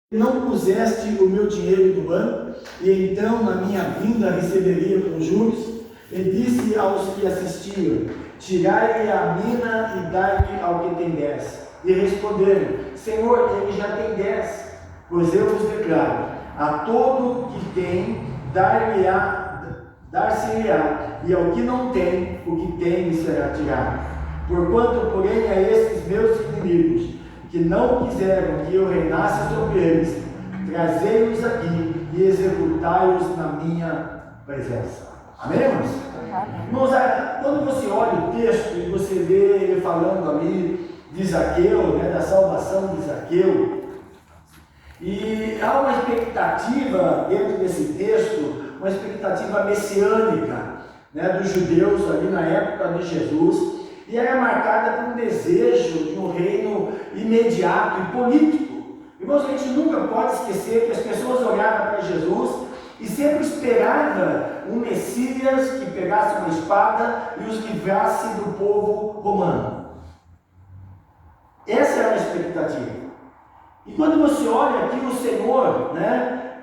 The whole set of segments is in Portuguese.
não puseste o meu dinheiro no banco, e então na minha vinda receberia com juros. E disse aos que assistiam: tirai-lhe a mina e dai-lhe ao que tem 10. E responderam: Senhor, ele já tem 10. Pois eu vos declaro: a todo que tem, dar-se-lhe-á, e ao que não tem, o que tem lhe será tirado. Porquanto, porém, a estes meus inimigos, que não quiseram que eu reinasse sobre eles, trazei-os aqui e executai-os na minha presença. Amém, irmãos? Irmãos, quando você olha o texto e você vê ele falando ali de Zaqueu, da salvação de Zaqueu, e há uma expectativa dentro desse texto, uma expectativa messiânica, dos judeus ali na época de Jesus, e era marcada por um desejo de um reino imediato e político. Irmãos, a gente nunca pode esquecer que as pessoas olhavam para Jesus e sempre esperavam um Messias que pegasse uma espada e os livrasse do povo romano. Essa era a expectativa. E quando você olha aqui o Senhor,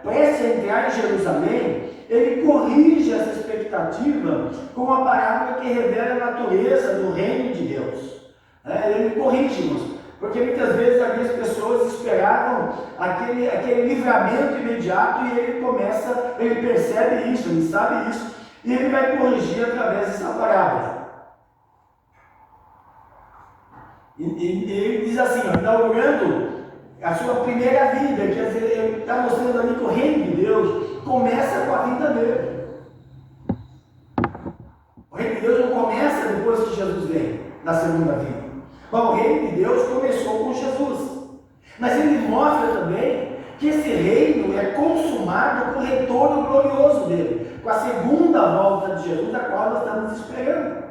prestes a entrar em Jerusalém, ele corrige essa expectativa com uma parábola que revela a natureza do reino de Deus. Ele corrige-nos, porque muitas vezes as pessoas esperavam aquele livramento imediato, e ele percebe isso, ele sabe isso, e ele vai corrigir através dessa parábola. E ele diz assim, inaugurando a sua primeira vida, quer dizer, ele está mostrando ali que o reino de Deus começa com a vida dele. O reino de Deus não começa depois que Jesus vem, na segunda vinda. Mas o reino de Deus começou com Jesus. Mas ele mostra também que esse reino é consumado com o retorno glorioso dele, com a segunda volta de Jesus, a qual nós estamos esperando.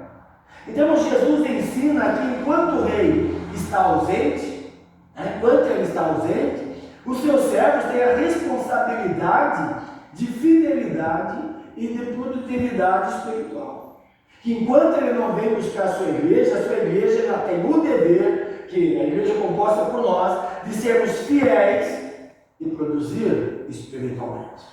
Então Jesus ensina que enquanto o rei está ausente, enquanto ele está ausente, os seus servos têm a responsabilidade de fidelidade e de produtividade espiritual. Que enquanto ele não vem buscar a sua igreja ela tem o dever, que a igreja é composta por nós, de sermos fiéis e produzir espiritualmente.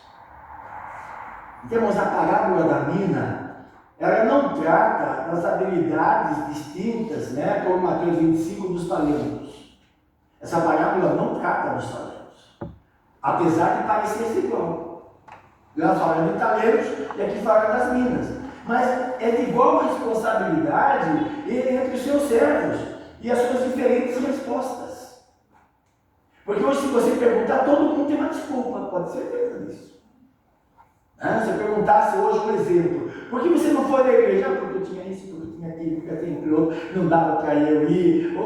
Temos a parábola da mina. Ela não trata das habilidades distintas, como Mateus 25, dos talentos. Essa parábola não trata dos talentos, apesar de parecer ser igual. Ela fala de talentos e aqui fala das minas. Mas é de igual responsabilidade entre os seus servos e as suas diferentes respostas. Porque hoje, se você perguntar, todo mundo tem uma desculpa, pode ser certeza disso. Se eu perguntasse hoje um exemplo, por que você não foi na igreja? Porque eu tinha isso, porque eu tinha aquilo, porque eu tinha aquilo, não dava para eu ir.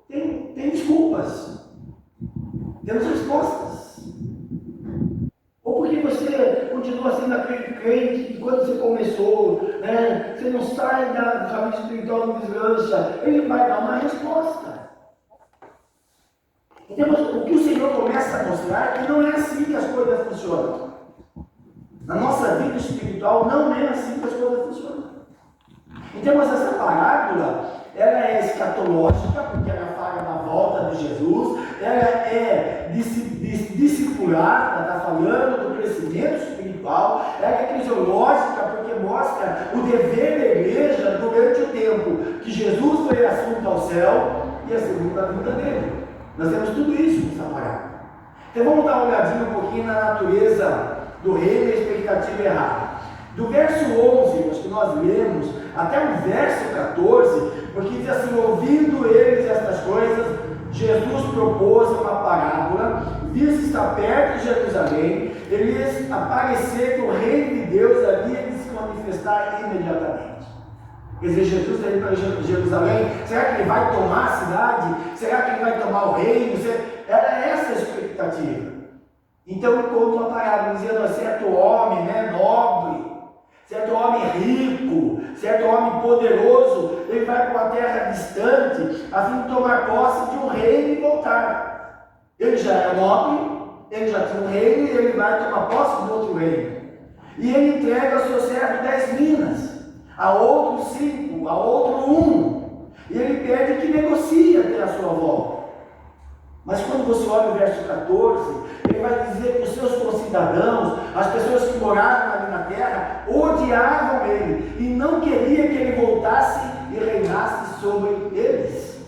Tem desculpas, temos respostas. Ou porque você continua sendo aquele crente que quando você começou, você não sai da família espiritual, não deslancha, ele vai dar uma resposta. Então, o que o Senhor começa a mostrar é que não é assim que as coisas funcionam. Na nossa vida espiritual não é assim que as coisas funcionam. Então, mas essa parábola, ela é escatológica, porque ela fala da volta de Jesus, ela é discipular, ela está falando do crescimento espiritual, ela é eclesiológica, porque mostra o dever da igreja durante o tempo que Jesus foi assunto ao céu e a segunda vinda dele. Nós temos tudo isso nessa parábola. Então vamos dar uma olhadinha um pouquinho na natureza do reino e a expectativa errada. Do verso 11, acho que nós lemos, até o verso 14, porque diz assim: ouvindo eles estas coisas, Jesus propôs uma parábola, visto estar perto de Jerusalém, eles aparecer que o reino de Deus havia de se manifestar imediatamente. Quer dizer, Jesus está indo para Jerusalém, será que ele vai tomar a cidade? Será que ele vai tomar o reino? Era essa a expectativa. Então ele conta uma parábola dizendo: certo homem, nobre, certo homem rico, certo homem poderoso, ele vai para uma terra distante a fim de tomar posse de um reino e voltar. Ele já era nobre, ele já tinha um reino e ele vai tomar posse de outro reino. E ele entrega ao seu servo 10 minas, a outro 5, a outro 1. E ele pede que negocie até a sua volta. Mas quando você olha o verso 14, ele vai dizer que os seus concidadãos, as pessoas que moravam ali na terra, odiavam ele e não queria que ele voltasse e reinasse sobre eles.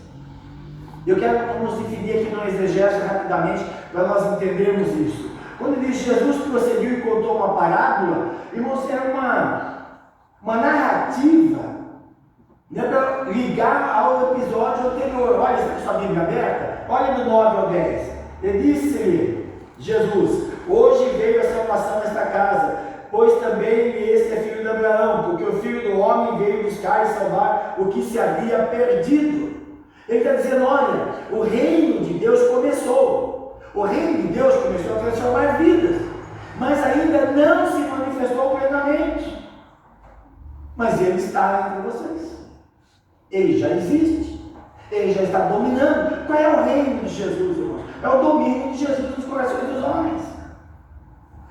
Eu quero que vamos definir aqui no exegese rapidamente para nós entendermos isso. Quando diz Jesus prosseguiu e contou uma parábola, irmãos, é uma narrativa, né, para ligar ao episódio anterior. Olha essa sua Bíblia aberta, olha do 9 ao 10. Ele disse, Jesus, hoje veio a salvação nesta casa, pois também este é filho de Abraão, porque o Filho do Homem veio buscar e salvar o que se havia perdido. Ele está dizendo, olha, o reino de Deus começou. O reino de Deus começou a transformar vidas, mas ainda não se manifestou plenamente. Mas ele está entre vocês. Ele já existe. Ele já está dominando. Qual é o reino de Jesus, irmãos? É o domínio de Jesus nos corações dos homens.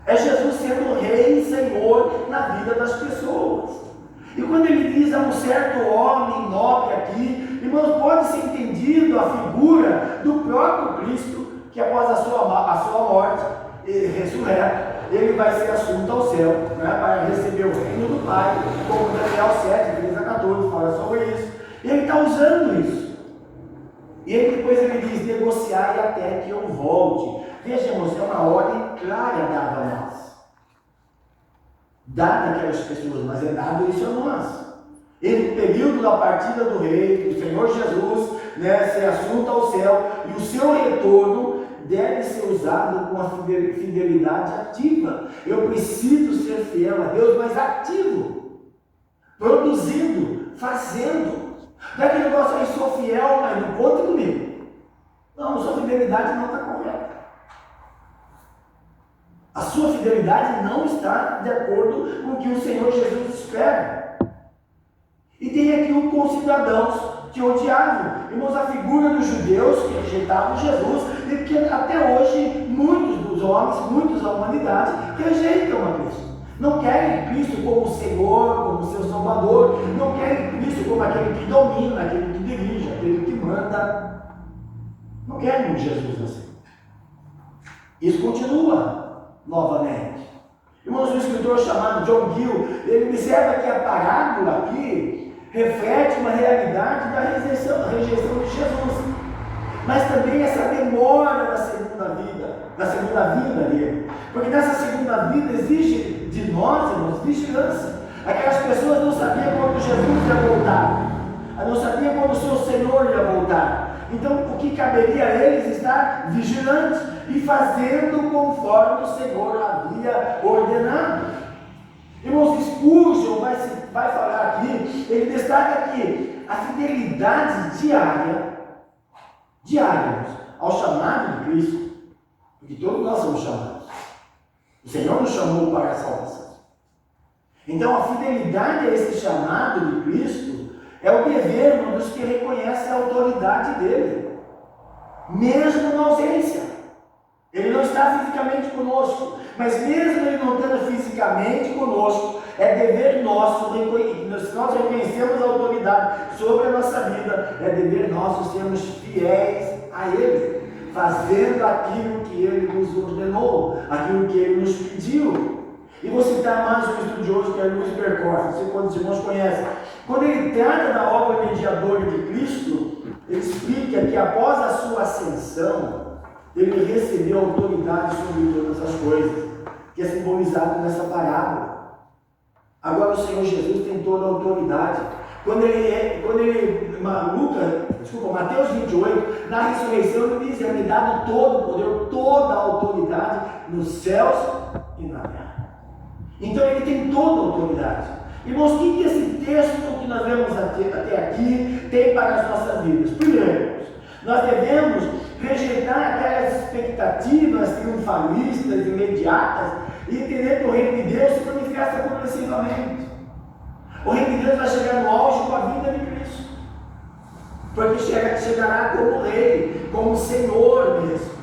É Jesus sendo rei e senhor na vida das pessoas. E quando ele diz a um certo homem nobre aqui, irmãos, pode ser entendido a figura do próprio Cristo, que após a sua morte, ressurreto, ele vai ser assunto ao céu, né, para receber o reino do Pai, como Daniel 7, 13 a 14, fala sobre isso. E ele está usando isso. E aí depois ele diz, negociai até que eu volte. Veja, irmãos, é uma ordem clara dada a nós. Dada aquelas pessoas, mas é dado isso a nós. Ele, no período da partida do rei, do Senhor Jesus, né, ser assunto ao céu, e o seu retorno deve ser usado com a fidelidade ativa. Eu preciso ser fiel a Deus, mas ativo, produzindo, fazendo. Não é aquele negócio, eu sou fiel, mas não conta comigo. Não, a sua fidelidade não está correta. A sua fidelidade não está de acordo com o que o Senhor Jesus espera. E tem aqui os concidadãos que odiavam. Irmãos, a figura dos judeus que rejeitavam Jesus, e que até hoje muitos dos homens, muitos da humanidade, rejeitam a Cristo. Não querem Cristo como Senhor, como seu Salvador, não querem Cristo como aquele que domina, aquele que dirige, aquele que manda. Não querem Jesus assim. Isso continua novamente. Irmãos, um escritor chamado John Gill, ele observa que a parábola aqui reflete uma realidade da rejeição de Jesus, mas também essa demora da segunda vinda dele, porque nessa segunda vinda exige de nós, irmãos, vigilância. Aquelas pessoas não sabiam quando Jesus ia voltar, não sabiam quando o seu Senhor ia voltar. Então, o que caberia a eles estar vigilantes e fazendo conforme o Senhor havia ordenado. Irmãos, Spurgeon vai falar aqui, ele destaca que a fidelidade diária ao chamado de Cristo, porque todos nós somos chamados. O Senhor nos chamou para a salvação. Então, a fidelidade a esse chamado de Cristo é o dever dos que reconhecem a autoridade dele, mesmo na ausência. Ele não está fisicamente conosco, mas mesmo ele não estando fisicamente conosco, é dever nosso, se nós reconhecemos a autoridade sobre a nossa vida, é dever nosso sermos fiéis a Ele, fazendo aquilo que Ele nos ordenou, aquilo que Ele nos pediu. E vou citar mais um estudioso que é Luiz Bercoff, não sei quantos irmãos conhecem. Quando ele trata da obra mediadora de Cristo, ele explica que após a sua ascensão, ele recebeu autoridade sobre todas as coisas, que é simbolizado nessa parábola. Agora o Senhor Jesus tem toda a autoridade. Mateus 28, na ressurreição ele diz, é-me dado todo o poder, toda a autoridade nos céus e na terra. Então ele tem toda a autoridade. Irmãos, o que esse texto que nós vemos até aqui tem para as nossas vidas? Primeiro, nós devemos rejeitar aquelas expectativas triunfalistas, imediatas, e entender que o reino de Deus se manifesta progressivamente. O reino de Deus vai chegar no auge com a vinda de Cristo, porque chegará como rei, como Senhor mesmo.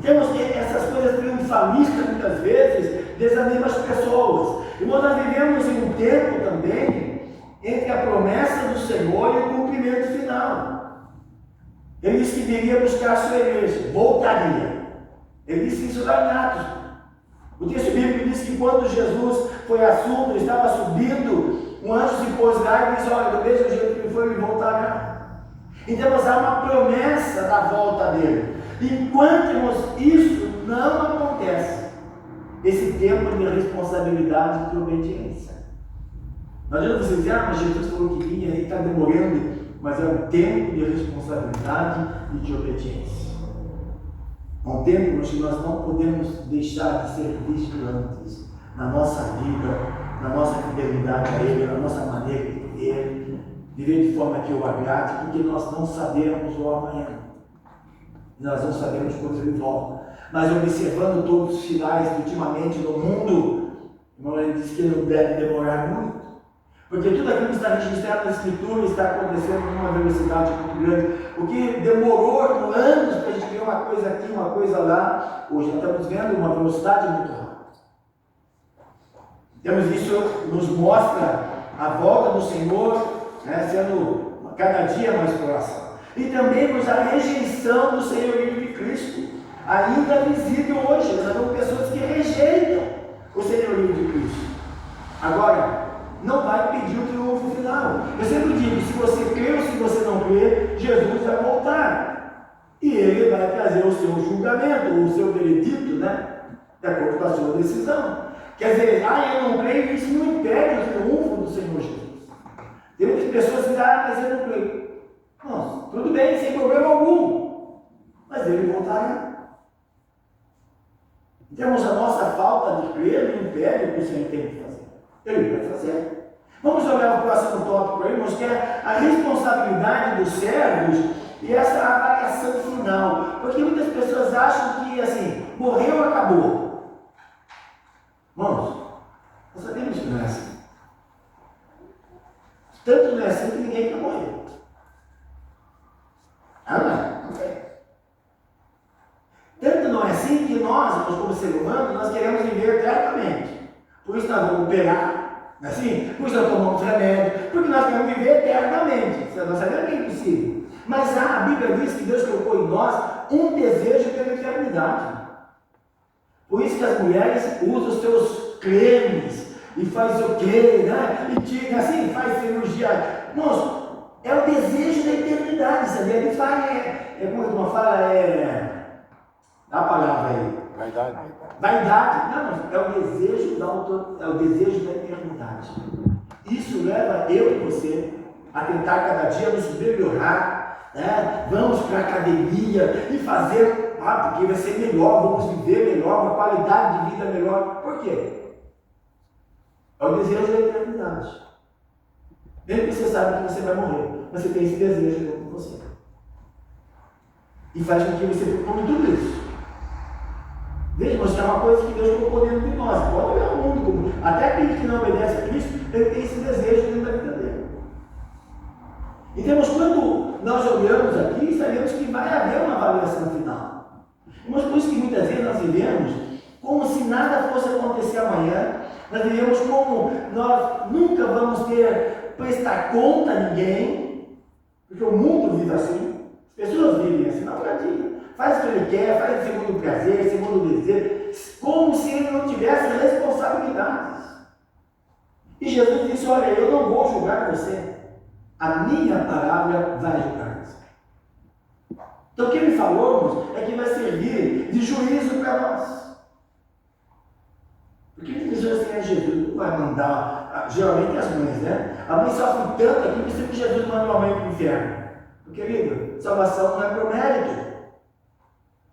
Temos essas coisas triunfalistas muitas vezes desanimam as pessoas. Irmãos, nós vivemos em um tempo também entre a promessa do Senhor e o cumprimento final. Ele disse que viria buscar a sua igreja, voltaria. Ele disse isso lá em Atos. O texto bíblico diz que quando Jesus foi assunto, ele estava subindo, um anjo se pôs lá e disse: olha, do mesmo jeito que ele foi, ele voltará. Então há uma promessa da volta dele. Enquanto, irmãos, isso não acontece, esse tempo de responsabilidade e de obediência. Não adianta você dizer: mas Jesus falou que vinha e está demorando. Mas é um tempo de responsabilidade e de obediência. É um tempo onde nós não podemos deixar de ser vigilantes na nossa vida, na nossa fidelidade a Ele, na nossa maneira de viver de forma que o agrade, porque nós não sabemos o amanhã. Nós não sabemos quando Ele volta. Mas observando todos os sinais ultimamente no mundo, irmão, ele diz que não deve demorar muito. Porque tudo aquilo que está registrado na Escritura está acontecendo numa velocidade muito grande. O que demorou anos para a gente ver uma coisa aqui, uma coisa lá, hoje nós estamos vendo uma velocidade muito rápida. Temos isso, nos mostra a volta do Senhor, né, sendo cada dia mais próxima. E também nos a rejeição do senhorio de Cristo, ainda visível hoje. Nós temos pessoas que rejeitam o senhorio de Cristo. Agora, não vai pedir o triunfo final. Eu sempre digo: se você crê ou se você não crê, Jesus vai voltar. E Ele vai trazer o seu julgamento, o seu veredito, né? De acordo com a sua decisão. Quer dizer, eu não creio, isso não impede o triunfo do Senhor Jesus. Tem muitas pessoas que dizem: mas eu não creio. Não, tudo bem, sem problema algum. Mas Ele voltará. Temos a nossa falta de crer, não impede o que o Senhor tem que fazer. Ele vai fazer. Vamos olhar o próximo tópico aí, irmãos, que é a responsabilidade dos servos e essa avaliação final. Porque muitas pessoas acham que, assim, morreu, acabou. Irmãos, nós sabemos que não é assim. Tanto não é assim que ninguém quer morrer. Não é. Tanto não é assim que nós, como ser humano, nós queremos viver eternamente. Por isso nós vamos operar, não é assim? Por isso nós tomamos remédio, porque nós queremos viver eternamente. Nós sabemos que é impossível. Mas a Bíblia diz que Deus colocou em nós um desejo pela eternidade. Por isso que as mulheres usam os seus cremes e faz o quê, né? E assim, faz cirurgia. Irmãos, é o desejo da eternidade, sabia? Ele fala, como uma fala, dá a palavra aí. Vaidade. Vaidade. Não, é o desejo é o desejo da eternidade. Isso leva eu e você a tentar cada dia nos melhorar, né? Vamos para a academia e fazer, porque vai ser melhor, vamos viver melhor, uma qualidade de vida melhor. Por quê? É o desejo da eternidade. Mesmo que você saiba que você vai morrer, você tem esse desejo dentro de você. E faz com que você procure tudo isso. Veja, mas é uma coisa que Deus colocou dentro de nós. Pode olhar o mundo como. Até aquele que não obedece a Cristo, ele tem esse desejo dentro da vida dele. Então, quando nós olhamos aqui, sabemos que vai haver uma avaliação final. Mas por isso que muitas vezes nós vivemos como se nada fosse acontecer amanhã. Nós vivemos como nós nunca vamos prestar conta a ninguém, porque o mundo vive assim. As pessoas vivem assim, na verdade. Faz o que ele quer, faz segundo o prazer, segundo o desejo, como se ele não tivesse responsabilidades. E Jesus disse: olha, eu não vou julgar você, a minha palavra vai julgar você. Então o que ele falou, irmãos, é que vai servir de juízo para nós. Porque as pessoas têm Jesus, não vai mandar, geralmente as mães, né? A mãe sofre tanto aqui, por isso que Jesus mandou a mãe para o inferno. Porque, querido, salvação não é por mérito.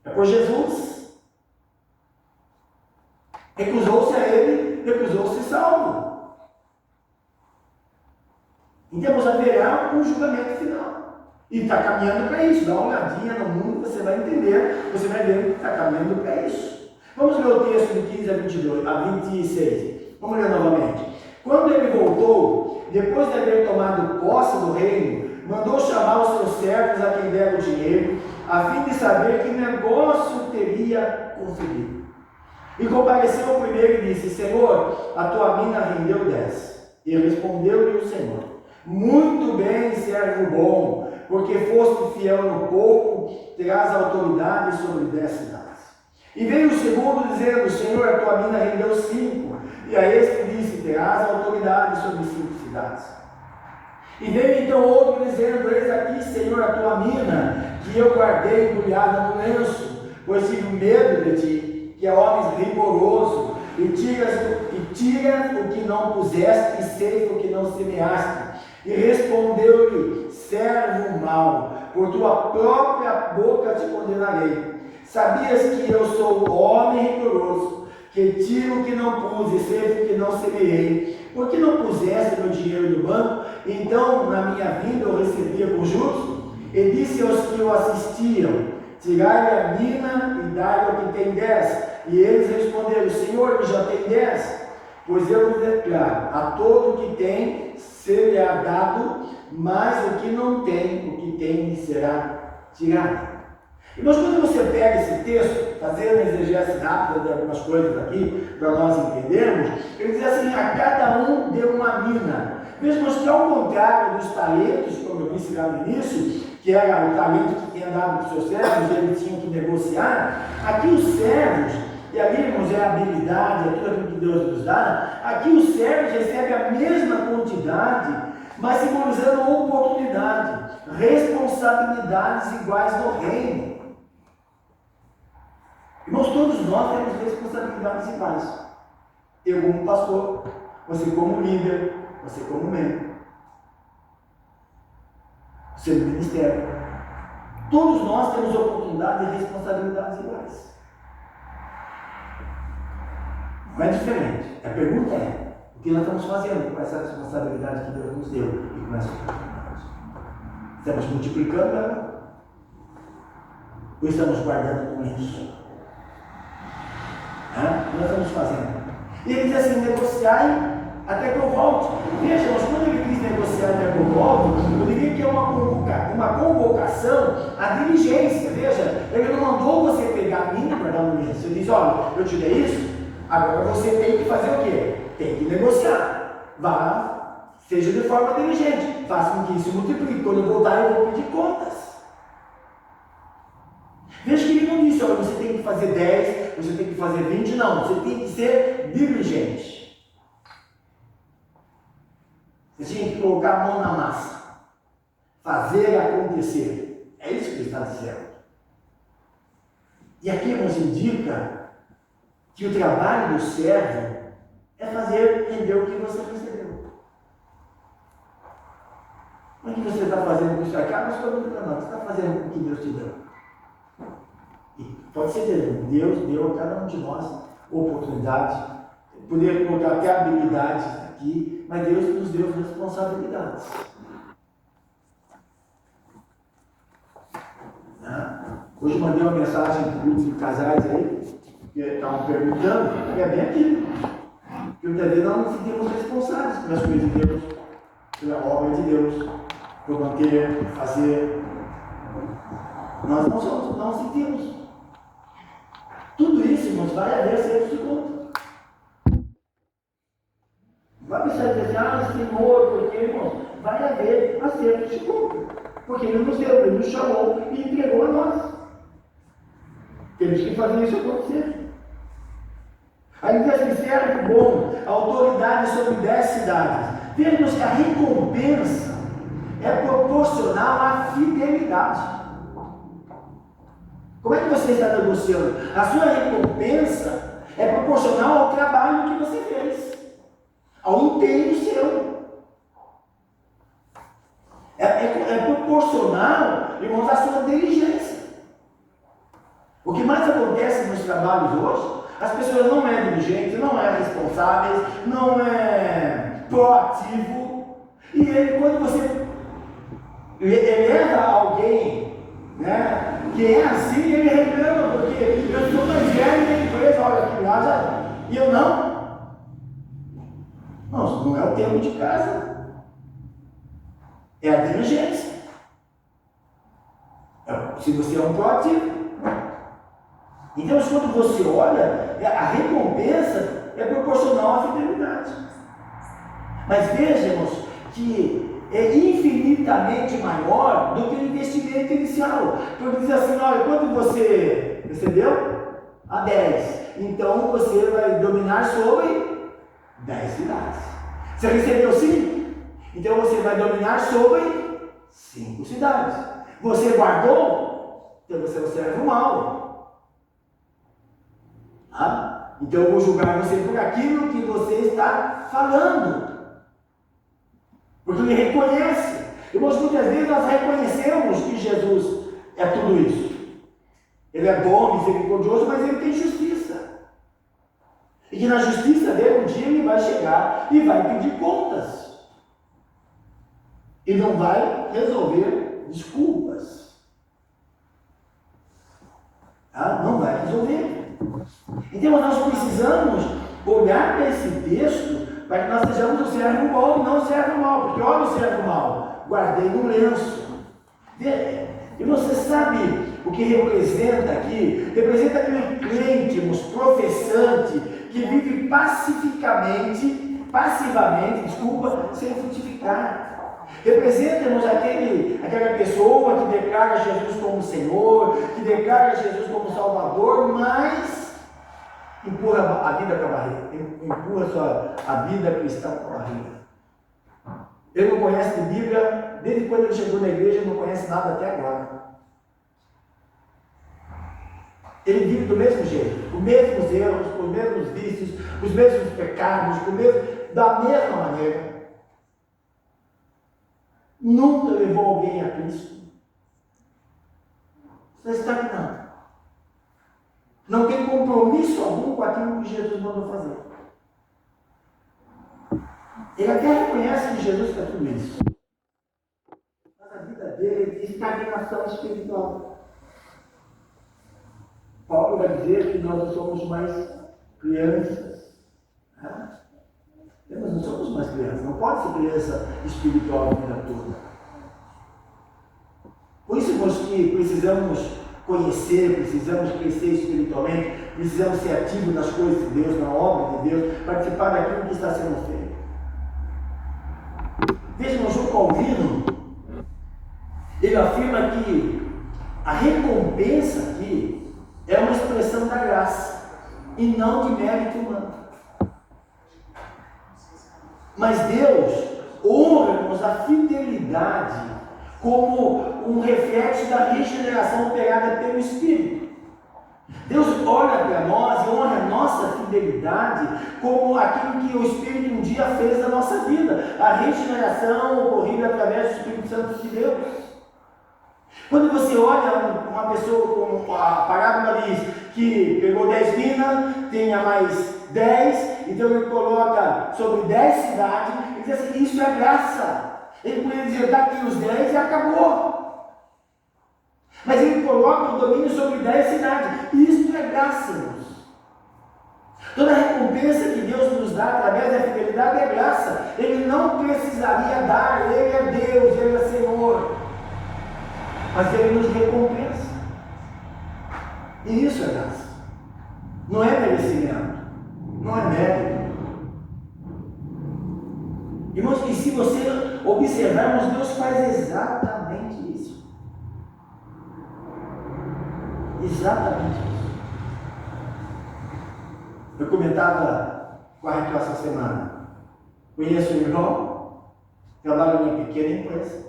É por Jesus. Recusou-se a Ele, recusou-se salvo. Então, haverá um julgamento final. E está caminhando para isso. Dá uma olhadinha no mundo, você vai entender, você vai ver que está caminhando para isso. Vamos ler o texto de 15 a 26. Vamos ler novamente. Quando ele voltou, depois de haver tomado posse do reino, mandou chamar os seus servos a quem dera o dinheiro, a fim de saber que negócio teria conseguido. E compareceu ao primeiro e disse: Senhor, a tua mina rendeu 10. E respondeu-lhe o Senhor: muito bem, servo bom, porque foste fiel no pouco, terás autoridade sobre 10 cidades. E veio o segundo dizendo, Senhor, a tua mina rendeu 5. E a este disse, terás autoridade sobre 5 cidades. E veio então outro dizendo, eis aqui, Senhor, a tua mina, que eu guardei embrulhada no lenço, pois tive medo de ti, que é homem rigoroso, e tiras o que não puseste, e ceifa o que não semeaste. E respondeu-lhe, servo mau, por tua própria boca te condenarei. Sabias que eu sou homem rigoroso, que tiro o que não pus, e ceifo o que não semeei? Por que não puseste meu dinheiro no banco? Então, na minha vinda, eu recebia com juros? E disse aos que o assistiam, tirai-lhe a mina e dai-lhe ao que tem 10. E eles responderam, Senhor, que já tem 10. Pois eu vos declaro, a todo o que tem, ser-lhe-á dado, mas o que não tem, o que tem lhe será tirado. Irmãos, quando você pega esse texto, fazendo exegese rápida de algumas coisas aqui, para nós entendermos, ele diz assim, a cada um deu uma mina. Vejam que ao contrário dos talentos, como eu disse lá no início, que era o talento que tinha dado para os seus servos, e eles tinham que negociar, aqui os servos, e ali, irmãos, é a habilidade, é tudo aquilo que Deus nos dá, aqui os servos recebem a mesma quantidade, mas simbolizando oportunidade, responsabilidades iguais no reino. Irmãos, todos nós temos responsabilidades iguais. Eu como pastor, você como líder, você como membro, você no ministério. Todos nós temos oportunidades e responsabilidades iguais. Não é diferente. A pergunta é, o que nós estamos fazendo com essa responsabilidade que Deus nos deu e com essa oportunidade? Estamos multiplicando ela? Ou estamos guardando com isso? O que nós estamos fazendo? E ele diz assim, negociai até que eu volte. Veja, mas quando ele diz negociar até que eu volte, eu diria que é uma convocação à diligência. Veja, ele não mandou você pegar a mina para dar no lenço. Ele diz, olha, eu te dei isso, agora você tem que fazer o quê? Tem que negociar. Vá, seja de forma diligente, faça com que isso multiplique. Quando eu voltar, eu vou pedir contas. Veja que ele não disse, olha, você tem que fazer 10, você tem que fazer 20, não, você tem que ser diligente. Você tinha que colocar a mão na massa, fazer acontecer. É isso que ele está dizendo. E aqui nos indica que o trabalho do servo é fazer render o que você recebeu. Não é que você está fazendo com isso aqui, mas não, você está fazendo com o que Deus te deu. E pode ser Deus deu a cada um de nós oportunidade, poder colocar até habilidades aqui, mas Deus nos deu responsabilidades. Hoje mandei uma mensagem para o grupo de casais aí, que estavam perguntando, e é bem aquilo. Que muitas vezes nós não nos sentimos responsáveis pelas coisas de Deus, pela obra de Deus, por manter, fazer. Nós não sentimos. Tudo isso, irmãos, vai haver acerto de conta. Vai precisar dizer assim, Senhor, porque, irmãos, vai haver acerto de conta. Porque Ele nos deu, Ele nos chamou e entregou a nós. Temos que fazer isso acontecer. Aí diz assim, servo bom, autoridade sobre 10 cidades. Vejamos que a recompensa é proporcional à fidelidade. Como é que você está negociando? A sua recompensa é proporcional ao trabalho que você fez, ao empenho seu. É proporcional, irmãos, à sua diligência. O que mais acontece nos trabalhos hoje, as pessoas não é diligente, não é responsáveis, não é proativo. E ele, quando você eleva alguém, né, que é assim, ele reclama, porque eu sou mais velho da empresa, olha aqui lá já, e eu não. Não é o tempo de casa, é a diligência. Se você é um proativo. Então, quando você olha, a recompensa é proporcional à fidelidade. Mas vejamos que é infinitamente maior do que o investimento inicial. Porque diz assim, olha, quando você recebeu? A 10. Então você vai dominar sobre 10 cidades. Você recebeu 5? Então você vai dominar sobre 5 cidades. Você guardou? Então você é um servo mau. Tá? Então eu vou julgar você por aquilo que você está falando. Porque ele reconhece. Irmãos, muitas vezes nós reconhecemos que Jesus é tudo isso. Ele é bom, misericordioso, mas ele tem justiça. E que na justiça dele um dia ele vai chegar e vai pedir contas. E não vai resolver desculpas. Tá? Não vai resolver. Então nós precisamos olhar para esse texto para que nós sejamos o servo bom e não o servo mau. Porque olha o servo mau, guardei no lenço. E você sabe o que representa aqui? Representa aquele crente, professante, que vive passivamente, sem frutificar. Representa-nos aquela pessoa que declara Jesus como Senhor, que declara Jesus como Salvador, mas empurra a vida com a barriga, empurra a vida cristã com a barriga. Ele não conhece de Bíblia, desde quando ele chegou na igreja, ele não conhece nada até agora. Ele vive do mesmo jeito, os mesmos erros, os mesmos vícios, os mesmos pecados, da mesma maneira. Nunca levou alguém a Cristo. Você está estagnado. Não tem compromisso algum com aquilo que Jesus mandou fazer. Ele até reconhece que Jesus faz tudo isso. Mas a vida dele é estagnação espiritual. Paulo vai dizer que nós não somos mais crianças. Nós não somos mais crianças. Não pode ser criança espiritual a vida toda. Por isso, irmãos, que precisamos conhecer, precisamos crescer espiritualmente, precisamos ser ativos nas coisas de Deus, na obra de Deus, participar daquilo que está sendo feito. Veja, irmão, João Calvino, ele afirma que a recompensa aqui é uma expressão da graça e não de mérito humano. Mas Deus honra-nos a fidelidade como um reflexo da regeneração operada pelo Espírito. Deus olha para nós e honra a nossa fidelidade como aquilo que o Espírito um dia fez na nossa vida, a regeneração ocorrida através do Espírito Santo de Deus. Quando você olha uma pessoa, como a parábola diz, que pegou 10 minas, tenha mais 10, então ele coloca sobre 10 cidades, ele diz assim, isso é graça. Ele podia dizer, dá aqui os 10 e acabou. Mas ele coloca o domínio sobre 10 cidades, e isso é graça, irmãos. Toda a recompensa que Deus nos dá através da fidelidade é graça. Ele não precisaria dar, ele é Deus, ele é Senhor. Mas ele nos recompensa. E isso é graça. Não é merecimento. Não é mérito. Irmãos, e se você observarmos, Deus faz exatamente isso. Exatamente isso. Eu comentava com a Raquel essa semana. Conheço um irmão, trabalha numa pequena empresa.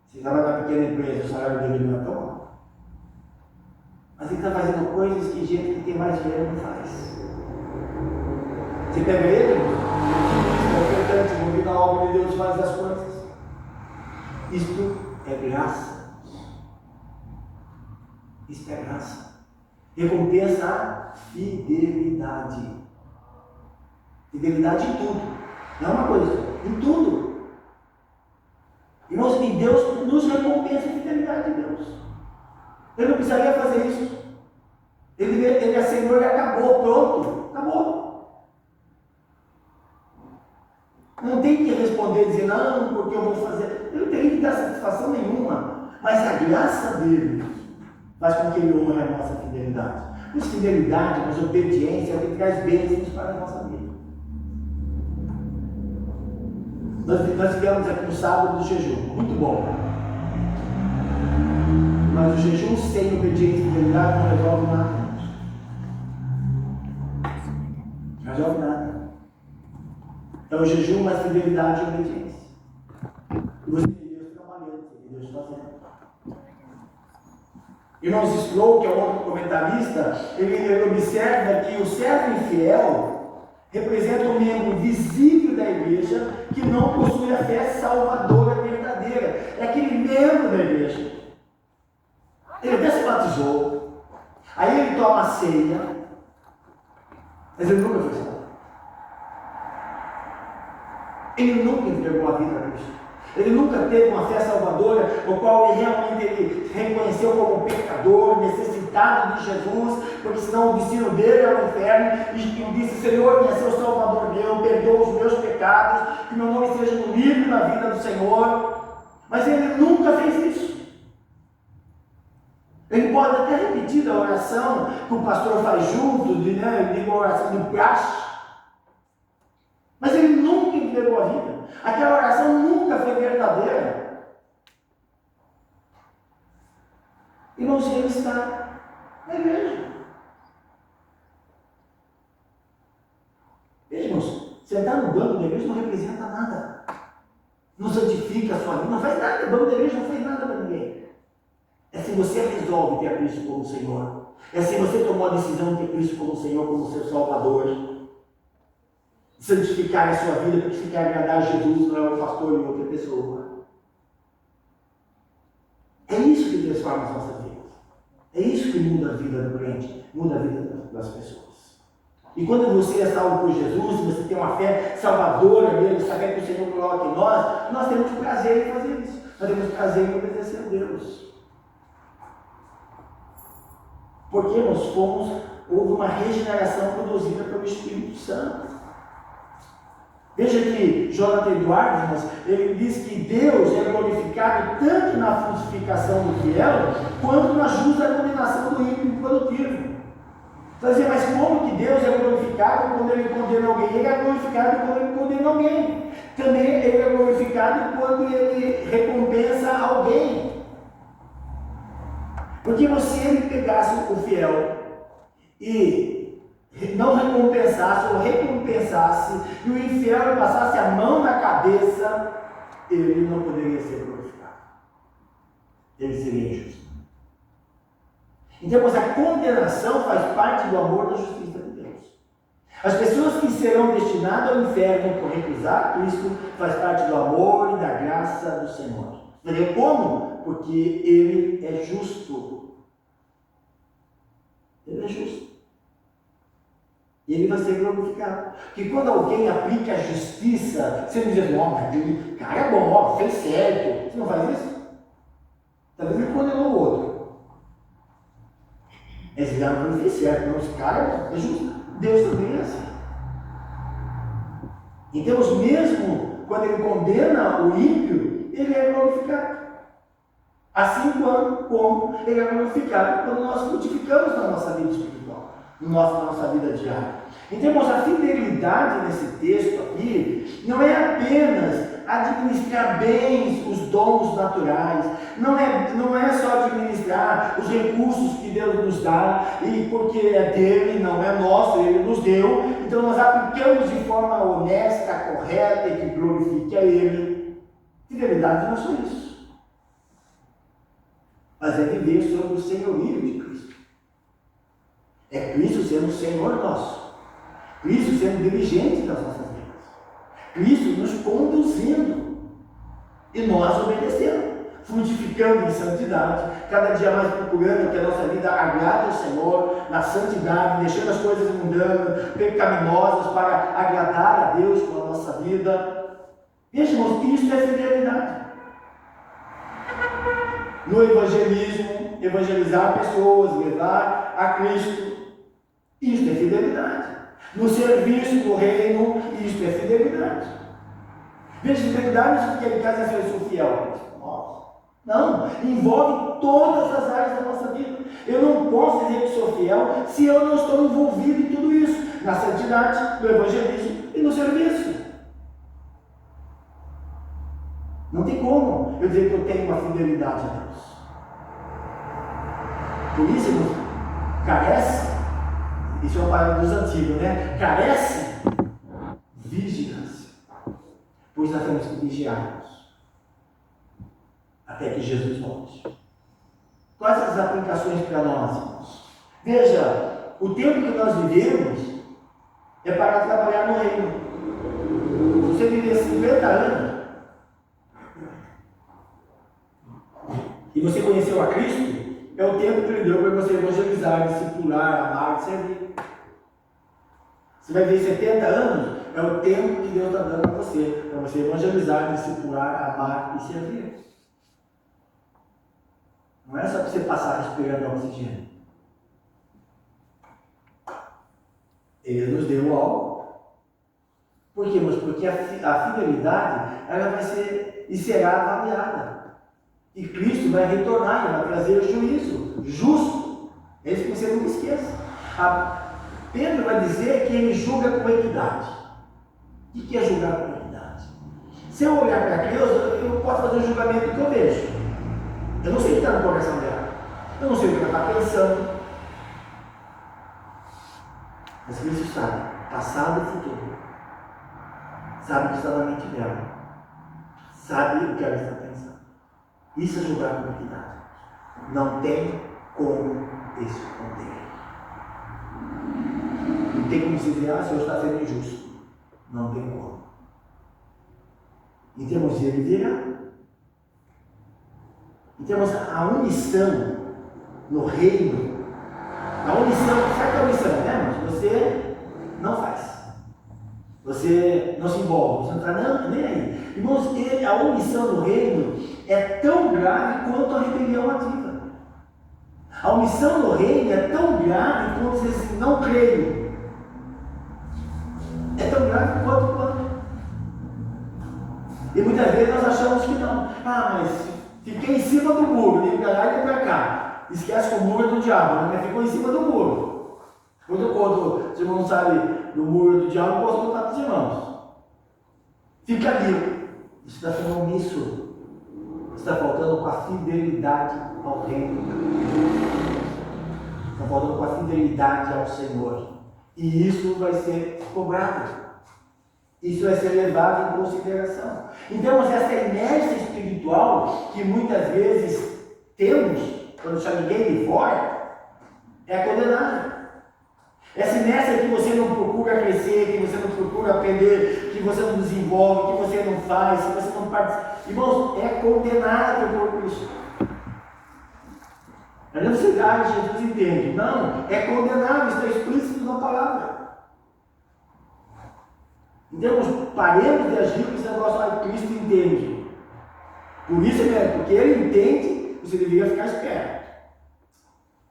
Se trabalha numa pequena empresa, o salário dele não é tão alto. Mas ele está fazendo coisas que gente que tem mais dinheiro não faz. Você pega ele, ofertante, envolvido na obra de Deus, faz as coisas. Isto é graça. Isto é graça. Recompensa a fidelidade. Fidelidade em tudo. Não é uma coisa, em tudo. Irmãos, e Deus nos recompensa a fidelidade de Deus. Ele não precisaria fazer isso. Ele é Senhor e acabou, pronto. Acabou. Não tem que responder e dizer, não, porque eu vou fazer. Ele não tem que dar satisfação nenhuma. Mas a graça dele faz com que ele honre a nossa fidelidade. Mas fidelidade, mas obediência é o que traz bênçãos para a nossa vida. Nós tivemos aqui no sábado do jejum, muito bom. Mas o jejum sem obediência e fidelidade não resolve nada. Não resolve nada. É o jejum, mas fidelidade e obediência. E você tem Deus trabalhando, você tem Deus fazendo. Irmãos, Sproul, que é outro comentarista, ele observa que o servo infiel representa um membro visível da igreja que não possui a fé salvadora verdadeira. É aquele membro da igreja. Ele até se batizou, aí ele toma a ceia, mas ele nunca foi salvo. Ele nunca entregou a vida a Cristo. Ele nunca teve uma fé salvadora, o qual ele reconheceu como pecador, necessitado de Jesus, porque senão o destino dele era o inferno, e disse: Senhor, venha ser o Salvador meu, perdoa os meus pecados, que meu nome esteja no livro na vida do Senhor. Mas ele nunca fez isso. Ele pode até repetir a oração que o pastor faz junto, de uma oração de praxe, mas ele nunca entregou a vida. Aquela oração nunca foi verdadeira. Irmãos, ele está na igreja. Veja, irmãos, sentar no banco da igreja não representa nada. Não santifica a sua vida, não faz nada. O banco da igreja não faz nada para ninguém. É se você resolve ter Cristo como Senhor. É se você tomou a decisão de ter Cristo como Senhor, como seu Salvador. Santificar a sua vida, porque você quer agradar a Jesus, não é o pastor e outra pessoa. É isso que transforma as nossas vidas. É isso que muda a vida do crente, muda a vida das pessoas. E quando você é salvo por Jesus, você tem uma fé salvadora mesmo, saber que o Senhor coloca em nós temos prazer em fazer isso. Nós temos prazer em obedecer a Deus. Porque houve uma regeneração produzida pelo Espírito Santo. Veja que Jonathan Edwards, ele diz que Deus é glorificado tanto na frutificação do fiel, quanto na justa condenação do ímpio improdutivo. Então, mas como que Deus é glorificado quando ele condena alguém? Ele é glorificado quando ele condena alguém. Também ele é glorificado quando ele recompensa alguém. Porque se ele pegasse o fiel e não recompensasse ou recompensasse, e o infiel passasse a mão na cabeça, ele não poderia ser glorificado. Ele seria injusto. Então, mas a condenação faz parte do amor da justiça de Deus. As pessoas que serão destinadas ao inferno por recusar Cristo faz parte do amor e da graça do Senhor. Entendeu como? Porque Ele é justo. Ele é justo. E ele vai ser glorificado. Porque quando alguém aplica a justiça, você não diz: não, mas o cara é bom, ó, fez certo. Você não faz isso? Talvez ele condenou o outro. Esse cara não fez certo, não, esse cara é justo. Deus também é assim. Então, mesmo quando ele condena o ímpio, ele é glorificado. Assim como ele é glorificado quando nós frutificamos na nossa vida espiritual, na nossa vida diária. Então, irmãos, a fidelidade nesse texto aqui não é apenas administrar bem os dons naturais, não é só administrar os recursos que Deus nos dá, e porque é dele, não é nosso, ele nos deu, então nós aplicamos de forma honesta, correta e que glorifique a ele. Fidelidade não é só isso, mas é viver sob o senhorio de Cristo. É Cristo sendo o Senhor nosso, Cristo sendo dirigente das nossas vidas, Cristo nos conduzindo e nós obedecendo, frutificando em santidade, cada dia mais procurando que a nossa vida agrade ao Senhor na santidade, deixando as coisas mundanas, pecaminosas para agradar a Deus com a nossa vida. Veja, irmãos, isso é fidelidade. No evangelismo, evangelizar pessoas, levar a Cristo, isso é fidelidade. No serviço do reino, isso é fidelidade. Veja, fidelidade não significa que cada vez eu sou fiel. Não, envolve todas as áreas da nossa vida. Eu não posso dizer que sou fiel se eu não estou envolvido em tudo isso, na santidade, no evangelismo e no serviço. tem como eu dizer que eu tenho uma fidelidade a Deus. Por isso, irmãos, carece, isso é uma palavra dos antigos, né? Carece vigilância. Pois nós temos que vigiarmos até que Jesus volte. Quais as aplicações para nós, irmãos? Veja, o tempo que nós vivemos é para trabalhar no reino. Se você viver 50 anos e você conheceu a Cristo, é o tempo que Ele deu para você evangelizar, discipular, amar e servir. Você vai ver 70 anos, é o tempo que Deus está dando para você evangelizar, discipular, amar e servir. Não é só para você passar respirando oxigênio. Ele nos deu algo. Por quê? Mas porque a fidelidade, ela vai ser e será avaliada. E Cristo vai retornar e vai trazer o juízo justo. É isso que você nunca esqueça. Pedro vai dizer que ele julga com equidade. O que é julgar com equidade? Se eu olhar para Deus, eu posso fazer o julgamento que eu vejo. Eu não sei o que está no coração dela. Eu não sei o que ela está pensando. Mas Cristo sabe, passado e futuro. Sabe o que está na mente dela. Sabe o que ela está pensando. Isso é julgar com equidade. Não tem como esconder. Não tem como se dizer, o Senhor está sendo injusto. Não tem como. Em termos de ele virar. Em termos a omissão no reino. A omissão, sabe que é a omissão, né? Mas você não faz. Você não se envolve, você não está nem aí. Irmãos, a omissão no reino é tão grave quanto a rebelião ativa. A omissão no reino é tão grave quanto você diz, não creio. É tão grave quanto. E muitas vezes nós achamos que não. Mas fiquei em cima do muro, nem para lá e nem para cá. Esquece que o muro é do diabo, né? Ficou em cima do muro. Quando os irmãos sabem do muro do diabo, eu posso contar para os irmãos. Fica ali. Isso está sendo omisso. Está faltando com a fidelidade ao reino. Está faltando com a fidelidade ao Senhor. E isso vai ser cobrado. Isso vai ser levado em consideração. Então, essa inércia espiritual que muitas vezes temos, quando chega ninguém de fora, é condenada. Essa inércia que você não procura crescer, que você não procura aprender, que você não desenvolve, que você não faz, que você não participa. Irmãos, é condenada por Cristo. A necessidade Jesus entende. Não, é condenado, está explícito na palavra. Então, paremos de agir com esse negócio que Cristo entende. Por isso, porque Ele entende, você deveria ficar esperto.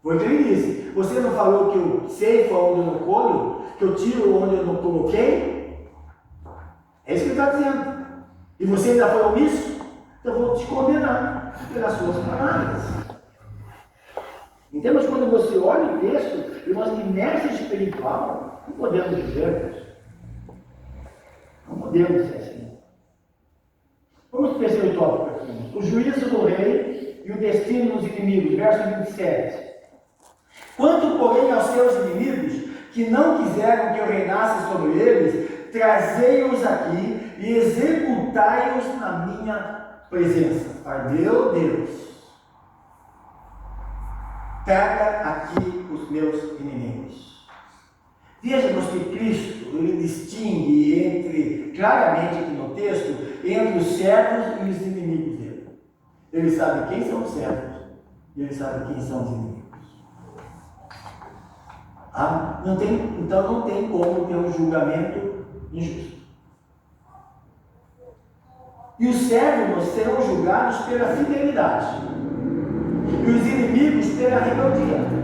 Foi o que Ele disse. Você não falou que eu sei onde eu não colho, que eu tiro onde eu não coloquei? É isso que Ele está dizendo. E você ainda foi omisso? Então eu vou te condenar pelas suas palavras. Então, mas quando você olha o texto, irmãos, inércia espiritual, não podemos dizer. Não podemos ser assim. Vamos para o terceiro tópico aqui. O juízo do rei e o destino dos inimigos, verso 27. Quanto, porém, aos seus inimigos, que não quiseram que eu reinasse sobre eles, trazei-os aqui e executai-os na minha presença. Pai, meu Deus, traga aqui os meus inimigos. Vejamos que Cristo, ele distingue claramente aqui no texto, entre os servos e os inimigos dele. Ele sabe quem são os servos e ele sabe quem são os inimigos. Então não tem como ter um julgamento injusto. E os servos serão julgados pela fidelidade e os inimigos pela rebeldia.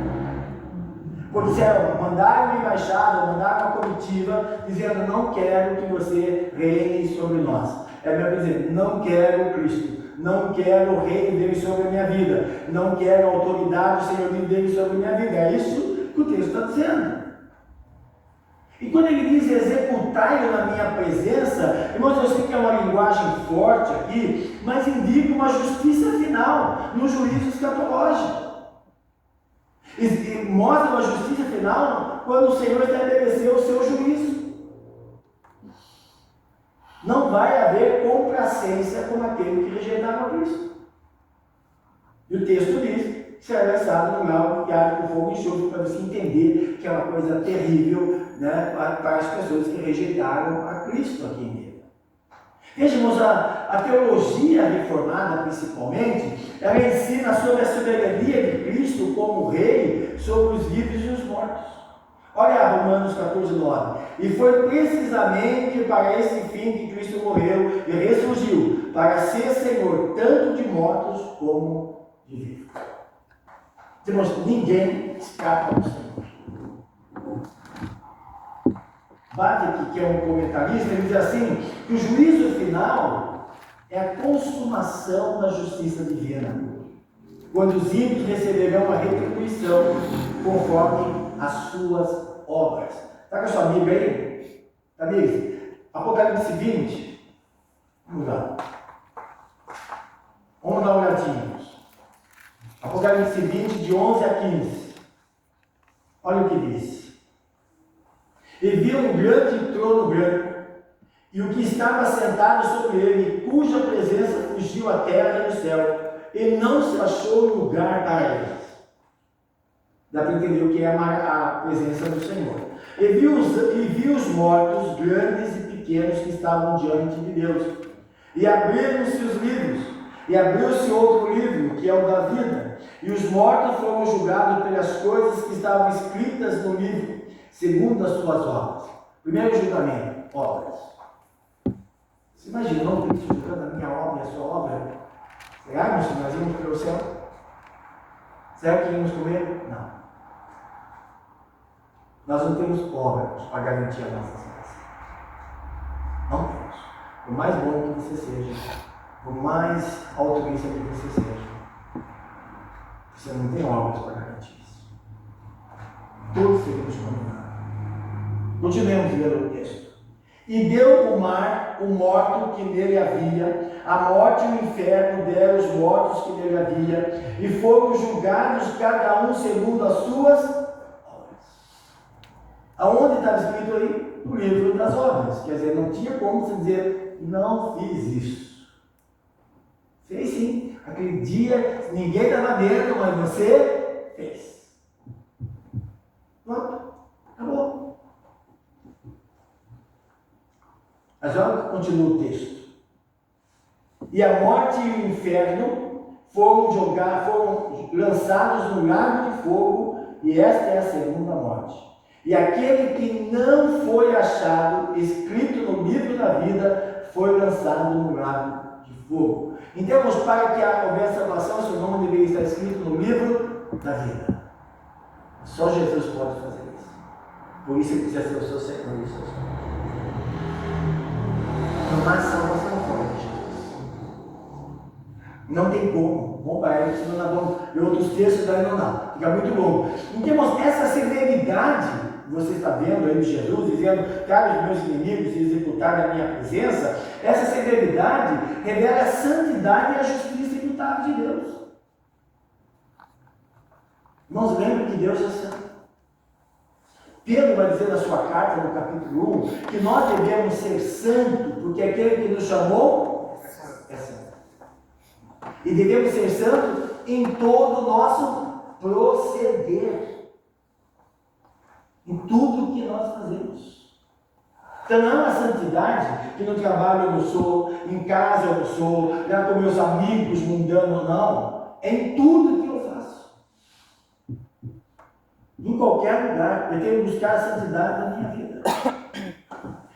Por disseram, mandaram uma embaixada, mandaram uma comitiva, dizendo, não quero que você reine sobre nós. É melhor dizer, não quero Cristo, não quero o reino dele sobre a minha vida, não quero a autoridade, o senhorio dele sobre a minha vida. É isso que o texto está dizendo. E quando ele diz executai-o na minha presença, irmãos, eu sei que é uma linguagem forte aqui, mas indica uma justiça final no juízo escatológico. E mostra uma justiça final quando o Senhor estabeleceu o seu juízo. Não vai haver complacência com aquele que rejeitava Cristo. E o texto diz que será lançado no lago que arde com fogo e enxofre, para você entender que é uma coisa terrível, né, para as pessoas que rejeitaram a Cristo aqui em Deus. Veja, irmãos, a teologia reformada, principalmente, ela ensina sobre a soberania de Cristo como rei sobre os vivos e os mortos. Olha Romanos 14:9. E foi precisamente para esse fim que Cristo morreu e ressurgiu, para ser Senhor tanto de mortos como de vivos. Irmãos, ninguém escapa do Senhor. Barthes, que é um comentarista, ele diz assim, que o juízo final é a consumação da justiça divina, quando os ímpios receberão a retribuição conforme as suas obras. Está com a sua Bíblia aí? Tá mesmo? Apocalipse 20. Vamos lá. Vamos dar uma olhadinha. Apocalipse 20, de 11 a 15. Olha o que diz. E viu um grande trono branco, e o que estava sentado sobre ele, cuja presença fugiu a terra e o céu, e não se achou lugar para eles. Dá para entender o que é a presença do Senhor. E viu os mortos, grandes e pequenos, que estavam diante de Deus. E abriram-se os livros, e abriu-se outro livro, que é o da vida. E os mortos foram julgados pelas coisas que estavam escritas no livro, segundo as suas obras. Primeiro julgamento, obras. Você imagina, não tem julgando a minha obra e a sua obra? Será que nós íamos para o céu? Será que íamos comer? Não. Nós não temos obras para garantir a nossa salvação. Não temos. Por mais bom que você seja, por mais altruísta que você seja, você não tem obras para garantir isso. Todos seremos condenados. Continuemos lendo o texto. E deu o mar, o morto que nele havia, a morte e o inferno deram os mortos que nele havia, e foram julgados cada um segundo as suas obras. Aonde estava escrito aí? No livro das obras. Quer dizer, não tinha como se dizer, não fiz isso. Fez sim. Aquele dia, ninguém estava vendo, mas você fez. Pronto. Acabou. Mas olha que continua o texto. E a morte e o inferno foram lançados no lago de fogo, e esta é a segunda morte. E aquele que não foi achado escrito no livro da vida foi lançado no lago de fogo. Então, para que houvesse salvação, seu nome deveria estar escrito no livro da vida. Só Jesus pode fazer isso. Por isso ele precisa ser o seu Senhor e o seu Senhor. Não há salvação fora de Jesus. Não tem como. Vamos para ele, senão nós vamos ler outros textos, daí não dá. Fica muito longo. Então, essa severidade, você está vendo aí de Jesus, dizendo, cabe os meus inimigos e executar na minha presença, essa severidade revela a santidade e a justiça imutável de Deus. Irmãos, lembrem que Deus é santo. Pedro vai dizer na sua carta, no capítulo 1, que nós devemos ser santos, porque aquele que nos chamou é santo. E devemos ser santos em todo o nosso proceder. Em tudo que nós fazemos. Então não é uma santidade que no trabalho eu não sou, em casa eu não sou, com meus amigos mundanos, não. É em tudo que eu faço. Em qualquer lugar, eu tenho que buscar a santidade da minha vida.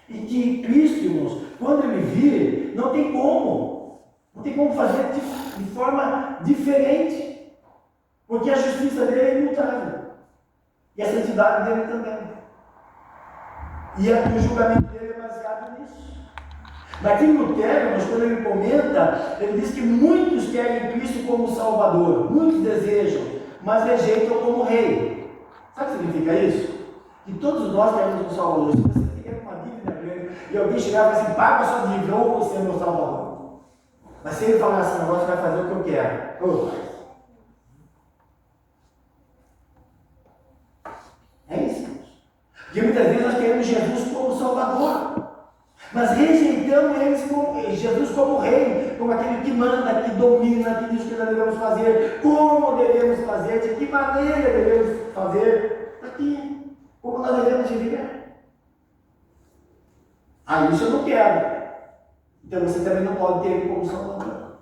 E que Cristo, irmãos, quando ele vir, não tem como fazer de forma diferente, porque a justiça dele é imutável, e a santidade dele também, e o julgamento dele é baseado nisso. Martim Lutero, irmãos, quando ele comenta, ele diz que muitos querem Cristo como Salvador, muitos desejam, mas rejeitam como Rei. Sabe o que significa isso? que todos nós temos um Salvador. Se você tem uma dívida grande e alguém chegar e falar assim, paga a sua dívida, ou você é meu Salvador. Mas se ele falar assim, agora você vai fazer o que eu quero, ou faz. É isso. Porque muitas vezes nós queremos Jesus como Salvador, mas rejeitamos Jesus como Rei, como aquele que manda, que domina, que diz o que nós devemos fazer, como devemos fazer, de que maneira devemos fazer, aqui, como nós devemos viver. Isso eu não quero. Então você também não pode ter ele como Salvador.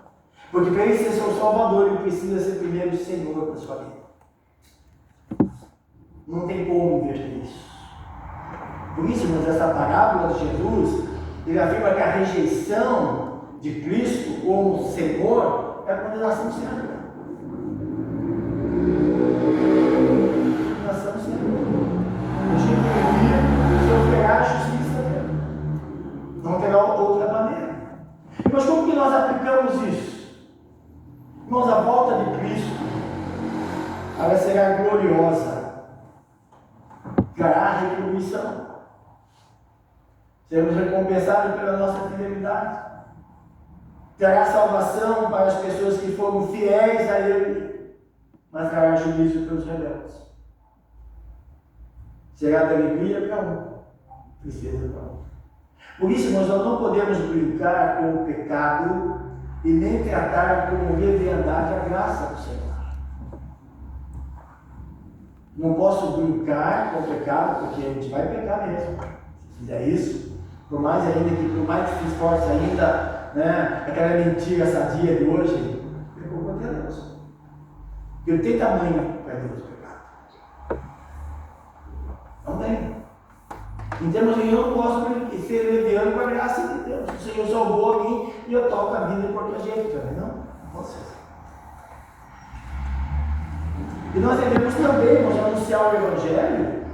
Porque para ele ser seu Salvador, ele precisa ser primeiro o Senhor da sua vida. Não tem como inverter isso. Por isso, mas essa parábola de Jesus, ele afirma que a rejeição de Cristo como Senhor é a condenação certa. Condenação certa. O gente sofrerá a justiça dele. Não terá outra maneira. Mas como que nós aplicamos isso? Irmãos, a volta de Cristo, ela será gloriosa. Trará retribuição. Seremos recompensados pela nossa fidelidade. Trará salvação para as pessoas que foram fiéis a Ele, mas trará juízo para os rebeldes. Será de alegria para um, tristeza para outro. Por isso, nós não podemos brincar com o pecado e nem tratar como leviandade a graça do Senhor. Não posso brincar com o pecado, porque a gente vai pecar mesmo. Se fizer isso, por mais que se esforce ainda, né, aquela mentira sadia de hoje, pecou contra Deus. Porque tem tamanho para Deus o pecado. Não tem. Em termos nenhum, eu não posso ser leviano com a graça de Deus. O Senhor salvou a mim e eu toco a vida de qualquer jeito também. Não posso ser. E nós devemos também anunciar o Evangelho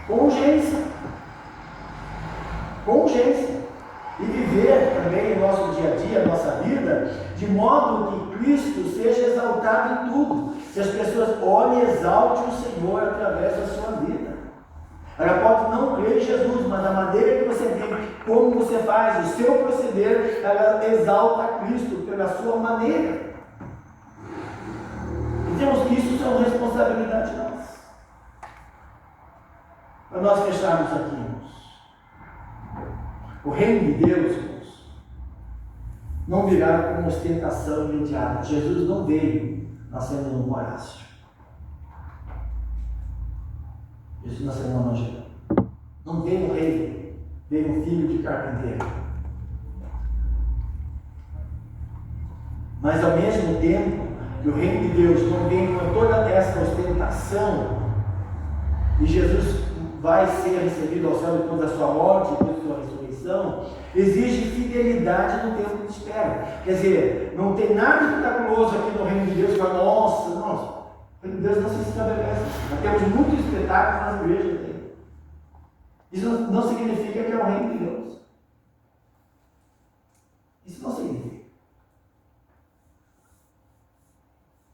com urgência. Com urgência. E viver também o nosso dia a dia, a nossa vida, de modo que Cristo seja exaltado em tudo. Se as pessoas olhem e exaltem o Senhor através da sua vida. Ela pode não crer em Jesus, mas a maneira que você vive, como você faz, o seu proceder, ela exalta a Cristo pela sua maneira. Entendemos que isso é responsabilidade nossa. Para nós fecharmos aqui, irmãos. O reino de Deus, irmãos, não virá com ostentação imediata. Jesus não veio nascendo num palácio. Jesus nasceu numa manjeira. Não veio um rei, veio um filho de carpinteiro. Mas ao mesmo tempo que o reino de Deus não vem com toda essa ostentação, e Jesus vai ser recebido ao céu depois da sua morte, depois da sua ressurreição, exige fidelidade no tempo de espera. Quer dizer, não tem nada espetaculoso aqui no reino de Deus que fala, nossa, o reino de Deus não se estabelece. Nós temos muitos espetáculos nas igrejas. Isso não significa que é o reino de Deus. Isso não significa.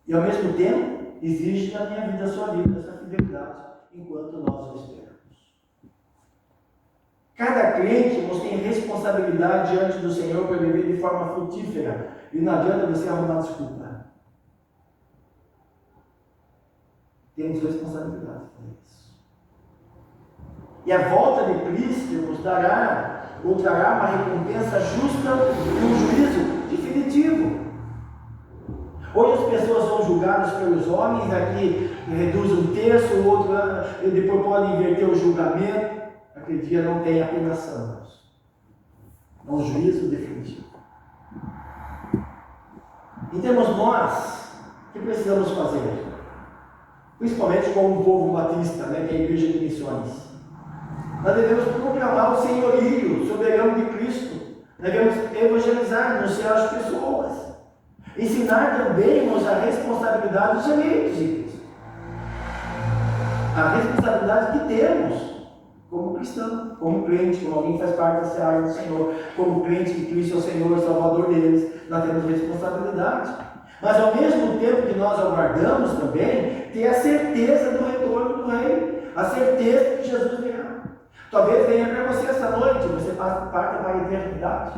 E ao mesmo tempo, exige da minha vida, da sua vida, essa fidelidade, enquanto nós o esperamos. Cada crente, irmãos, tem responsabilidade diante do Senhor para viver de forma frutífera. E não adianta você arrumar desculpa. Temos responsabilidade para isso. E a volta de Cristo nos trará uma recompensa justa e um juízo definitivo. Hoje as pessoas são julgadas pelos homens, aqui reduz um terço, o outro, e depois pode inverter o julgamento. Aquele dia não tem apelação. É um juízo definitivo. Então, nós, o que precisamos fazer? Principalmente como o povo batista, que é a igreja de missões. Nós devemos proclamar o senhorio soberano de Cristo. Devemos evangelizar, anunciar as pessoas. Ensinar também, irmãos, a responsabilidade dos eleitos de Cristo. A responsabilidade que temos como cristão, como crente, como alguém que faz parte da seara do Senhor, como crente que Cristo é o Senhor, Salvador deles, nós temos responsabilidade. Mas ao mesmo tempo que nós aguardamos também, ter a certeza do retorno do Rei, a certeza que Jesus virá. Talvez venha para você essa noite, você parta para a eternidade.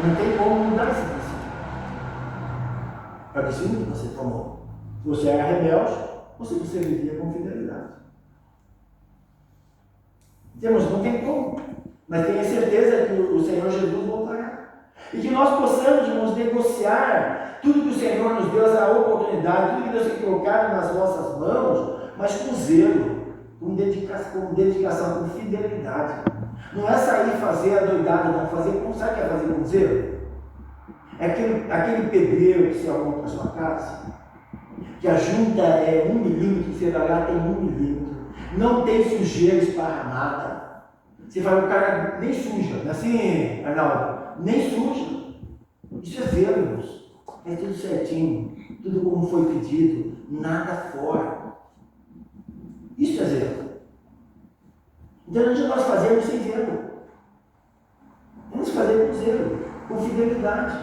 Não tem como mudar esse princípio. É o princípio que você tomou. Se você era rebelde, você vivia com fidelidade. Temos, não tem como. Mas tenha certeza que o Senhor Jesus voltará. E que nós possamos nos negociar tudo que o Senhor nos deu, essa oportunidade, tudo que Deus tem colocado nas nossas mãos, mas com zelo, com dedicação, com fidelidade. Não é sair e fazer a doidada, não. Sabe o que é fazer com zelo? É aquele pedreiro que se arruma para a sua casa, que a junta é 1 milímetro, você vai lá, tem 1 milímetro. Não tem sujeira esparramada. Você fala, o cara nem suja, não é assim, Arnaldo? Nem suja. Isso é zelo, irmãos. É tudo certinho, tudo como foi pedido, nada fora. Isso é zelo. Então não adianta nós fazermos sem zelo. Vamos fazer com zelo, com fidelidade.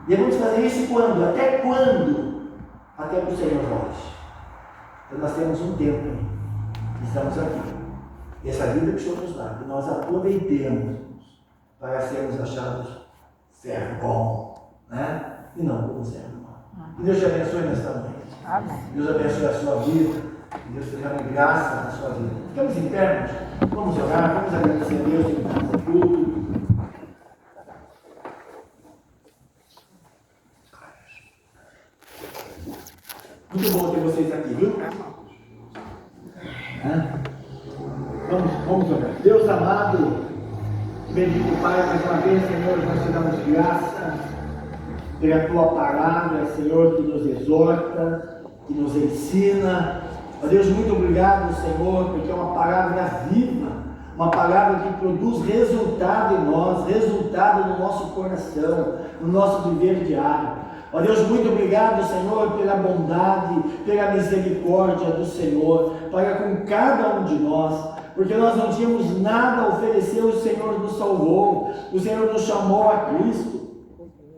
Devemos fazer isso quando? Até quando? Até que o Senhor volte. Então nós temos um tempo aí. Estamos aqui. Essa vida que o Senhor nos dá, que nós aproveitemos para sermos achados servo bom, né? E não como servo mau. Que Deus te abençoe nesta noite. Amém. Deus abençoe a sua vida. Que Deus te dê graça na sua vida. Ficamos internos. Vamos orar, vamos agradecer a Deus pelo culto. Muito bom ter vocês aqui, viu? Vamos orar. Deus amado, bendito Pai, mais uma vez, Senhor, nós te damos graça pela tua palavra, Senhor, que nos exorta, que nos ensina. Ó Deus, muito obrigado, Senhor, porque é uma palavra viva, uma palavra que produz resultado em nós, resultado no nosso coração, no nosso viver diário. Ó Deus, muito obrigado, Senhor, pela bondade, pela misericórdia do Senhor, para com cada um de nós, porque nós não tínhamos nada a oferecer, o Senhor nos salvou, o Senhor nos chamou a Cristo,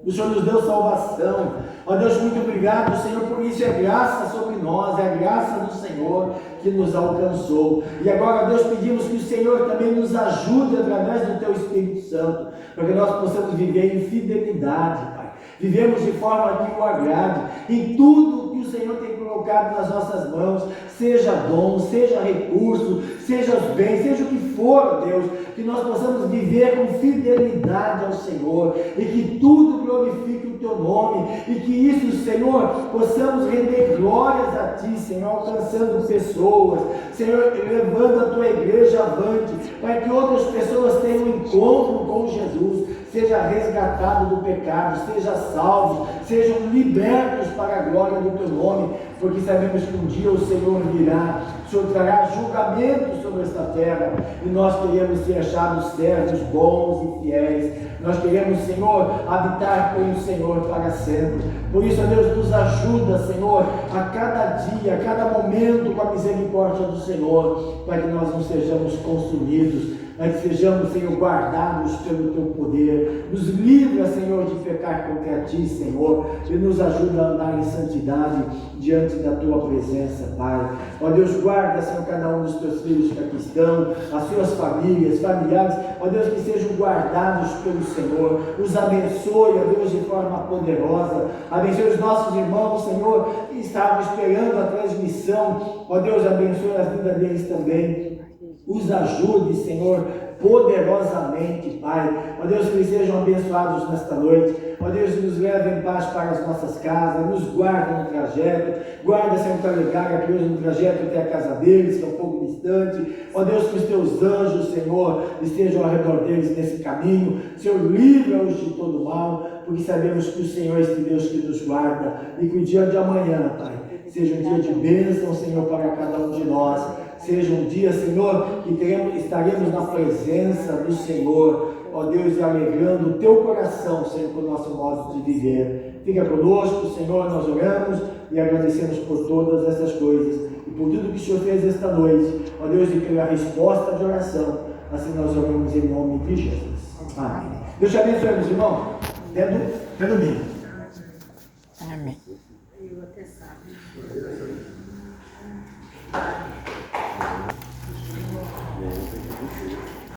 o Senhor nos deu salvação. Ó Deus, muito obrigado, Senhor, por isso é graça sobre nós, é a graça do Senhor que nos alcançou. E agora, Deus, pedimos que o Senhor também nos ajude através do Teu Espírito Santo, para que nós possamos viver em fidelidade, Pai. Vivemos de forma que o agrade, em tudo que o Senhor tem colocado nas nossas mãos, seja dom, seja recurso, seja os bens, seja o que for, Deus, que nós possamos viver com fidelidade ao Senhor, e que tudo glorifique o Teu nome, e que isso, Senhor, possamos render glórias a Ti, Senhor, alcançando pessoas, Senhor, levando a Tua igreja avante, para que outras pessoas tenham um encontro com Jesus, seja resgatado do pecado, seja salvo, sejam libertos para a glória do Teu nome, porque sabemos que um dia o Senhor virá, o Senhor trará julgamento sobre esta terra, e nós queremos ser achados servos bons e fiéis. Nós queremos, Senhor, habitar com o Senhor para sempre. Por isso, Deus, nos ajuda, Senhor, a cada dia, a cada momento, com a misericórdia do Senhor, para que nós não sejamos consumidos, mas que sejamos, Senhor, guardados pelo Teu poder. Nos livra, Senhor, de pecar contra Ti, Senhor, e nos ajuda a andar em santidade diante da Tua presença, Pai. Ó Deus, guarda, Senhor, cada um dos Teus filhos que aqui estão, as suas famílias, familiares, ó Deus, que sejam guardados pelo Senhor. Os abençoe, ó Deus, de forma poderosa. Abençoe os nossos irmãos, Senhor, que estavam esperando a transmissão. Ó Deus, abençoe a vida deles também. Os ajude, Senhor, poderosamente, Pai. Ó Deus, que eles sejam abençoados nesta noite. Ó Deus, nos leve em paz para as nossas casas, nos guarda no trajeto, guarda, Senhor, para levar aqui hoje no trajeto até a casa deles, que é um pouco distante. Ó Deus, que os Teus anjos, Senhor, estejam ao redor deles nesse caminho. Senhor, livra-os de todo mal, porque sabemos que o Senhor é este Deus que nos guarda, e que o dia de amanhã, Pai, seja um dia de bênção, Senhor, para cada um de nós. Seja um dia, Senhor, que estaremos na presença do Senhor, ó Deus, e alegrando o Teu coração, Senhor, com o nosso modo de viver. Fica conosco, Senhor, nós oramos e agradecemos por todas essas coisas e por tudo que o Senhor fez esta noite, ó Deus, e pela resposta de oração. Assim nós oramos em nome de Jesus. Amém. Deus te abençoe, meus irmãos. Até domingo. Amém. Eu até sábado.